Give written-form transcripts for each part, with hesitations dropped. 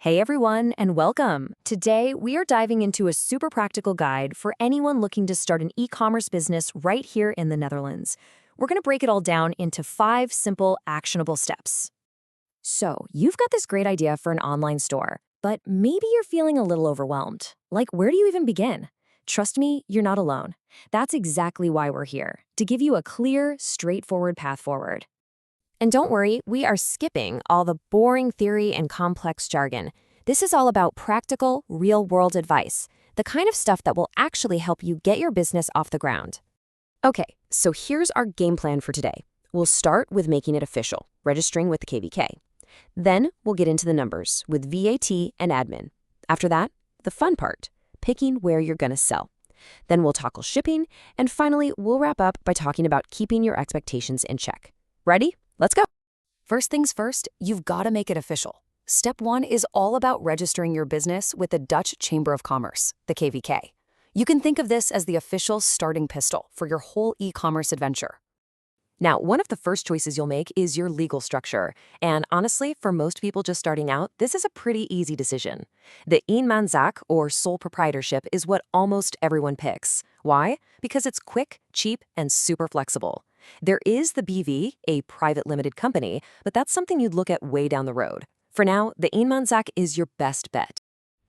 Hey everyone, and welcome. Today, we are diving into a super practical guide for anyone looking to start an e-commerce business right here in the Netherlands. We're going to break it all down into 5 simple, actionable steps. So, you've got this great idea for an online store, but maybe you're feeling a little overwhelmed. Like, where do you even begin? Trust me, you're not alone. That's exactly why we're here, to give you a clear, straightforward path forward. And don't worry, we are skipping all the boring theory and complex jargon. This is all about practical, real-world advice, the kind of stuff that will actually help you get your business off the ground. Okay, so here's our game plan for today. We'll start with making it official, registering with the KVK. Then we'll get into the numbers with VAT and admin. After that, the fun part, picking where you're going to sell. Then we'll tackle shipping, and finally, we'll wrap up by talking about keeping your expectations in check. Ready? Let's go. First things first, you've got to make it official. Step 1 is all about registering your business with the Dutch Chamber of Commerce, the KVK. You can think of this as the official starting pistol for your whole e-commerce adventure. Now, one of the first choices you'll make is your legal structure. And honestly, for most people just starting out, this is a pretty easy decision. The eenmanszaak, or sole proprietorship, is what almost everyone picks. Why? Because it's quick, cheap, and super flexible. There is the BV, a private limited company, but that's something you'd look at way down the road. For now, the eenmanszaak is your best bet.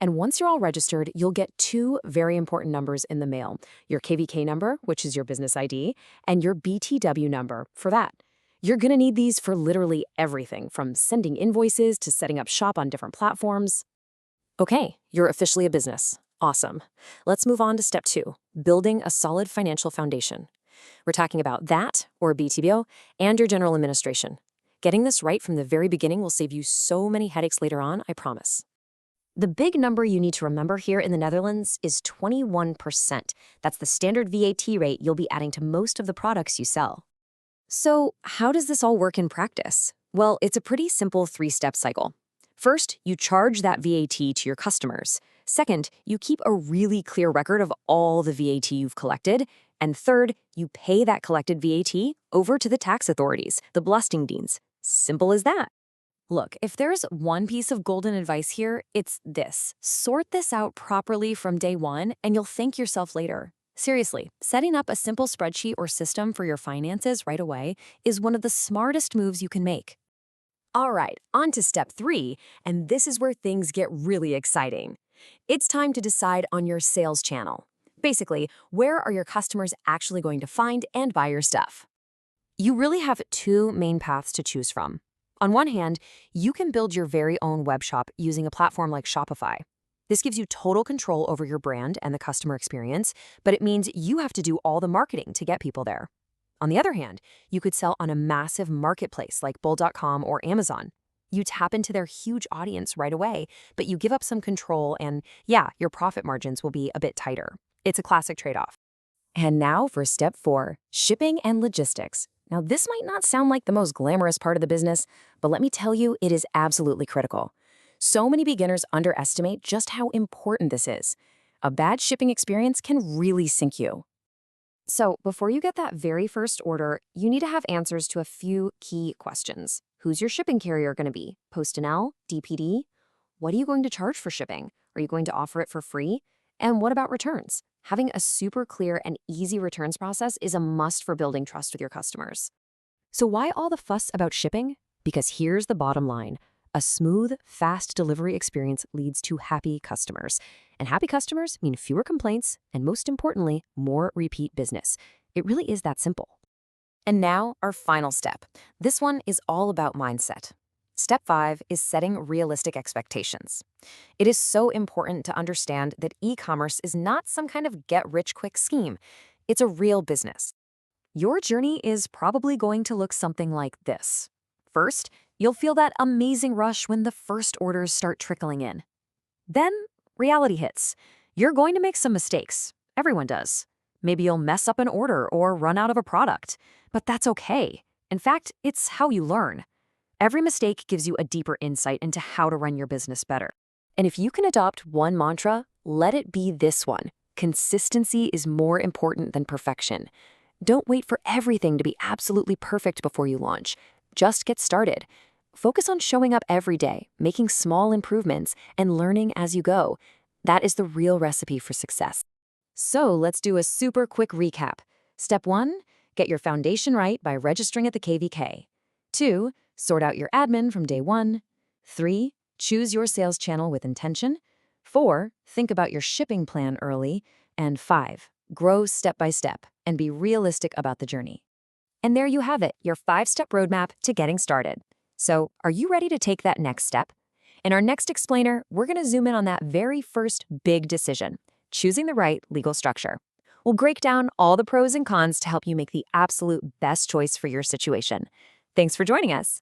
And once you're all registered, you'll get 2 very important numbers in the mail. Your KVK number, which is your business ID, and your BTW number for that. You're going to need these for literally everything, from sending invoices to setting up shop on different platforms. Okay, you're officially a business. Awesome. Let's move on to step 2, building a solid financial foundation. We're talking about that, or BTBO, and your general administration. Getting this right from the very beginning will save you so many headaches later on, I promise. The big number you need to remember here in the Netherlands is 21%. That's the standard VAT rate you'll be adding to most of the products you sell. So, how does this all work in practice? Well, it's a pretty simple 3-step cycle. First, you charge that VAT to your customers. Second, you keep a really clear record of all the VAT you've collected. And third, you pay that collected VAT over to the tax authorities, the Belastingdienst. Simple as that. Look, if there's one piece of golden advice here, it's this. Sort this out properly from day one, and you'll thank yourself later. Seriously, setting up a simple spreadsheet or system for your finances right away is one of the smartest moves you can make. All right, on to step 3, and this is where things get really exciting. It's time to decide on your sales channel. Basically, where are your customers actually going to find and buy your stuff? You really have 2 main paths to choose from. On one hand, you can build your very own webshop using a platform like Shopify. This gives you total control over your brand and the customer experience, but it means you have to do all the marketing to get people there. On the other hand, you could sell on a massive marketplace like Bol.com or Amazon. You tap into their huge audience right away, but you give up some control and, yeah, your profit margins will be a bit tighter. It's a classic trade-off. And now for step 4, shipping and logistics. Now, this might not sound like the most glamorous part of the business, but let me tell you, it is absolutely critical. So many beginners underestimate just how important this is. A bad shipping experience can really sink you. So, before you get that very first order, you need to have answers to a few key questions. Who's your shipping carrier going to be? PostNL? DPD? What are you going to charge for shipping? Are you going to offer it for free? And what about returns? Having a super clear and easy returns process is a must for building trust with your customers. So why all the fuss about shipping? Because here's the bottom line. A smooth, fast delivery experience leads to happy customers. And happy customers mean fewer complaints and, most importantly, more repeat business. It really is that simple. And now, our final step. This one is all about mindset. Step 5 is setting realistic expectations. It is so important to understand that e-commerce is not some kind of get-rich-quick scheme. It's a real business. Your journey is probably going to look something like this. First, you'll feel that amazing rush when the first orders start trickling in. Then, reality hits. You're going to make some mistakes. Everyone does. Maybe you'll mess up an order or run out of a product. But that's okay. In fact, it's how you learn. Every mistake gives you a deeper insight into how to run your business better. And if you can adopt one mantra, let it be this one. Consistency is more important than perfection. Don't wait for everything to be absolutely perfect before you launch. Just get started. focus on showing up every day, making small improvements, and learning as you go. That is the real recipe for success. So let's do a super quick recap. Step 1, get your foundation right by registering at the KVK. 2, sort out your admin from day 1. 3, choose your sales channel with intention. 4, think about your shipping plan early. And 5, grow step by step and be realistic about the journey. And there you have it, your 5-step roadmap to getting started. So, are you ready to take that next step? In our next explainer, we're going to zoom in on that very first big decision, choosing the right legal structure. We'll break down all the pros and cons to help you make the absolute best choice for your situation. Thanks for joining us.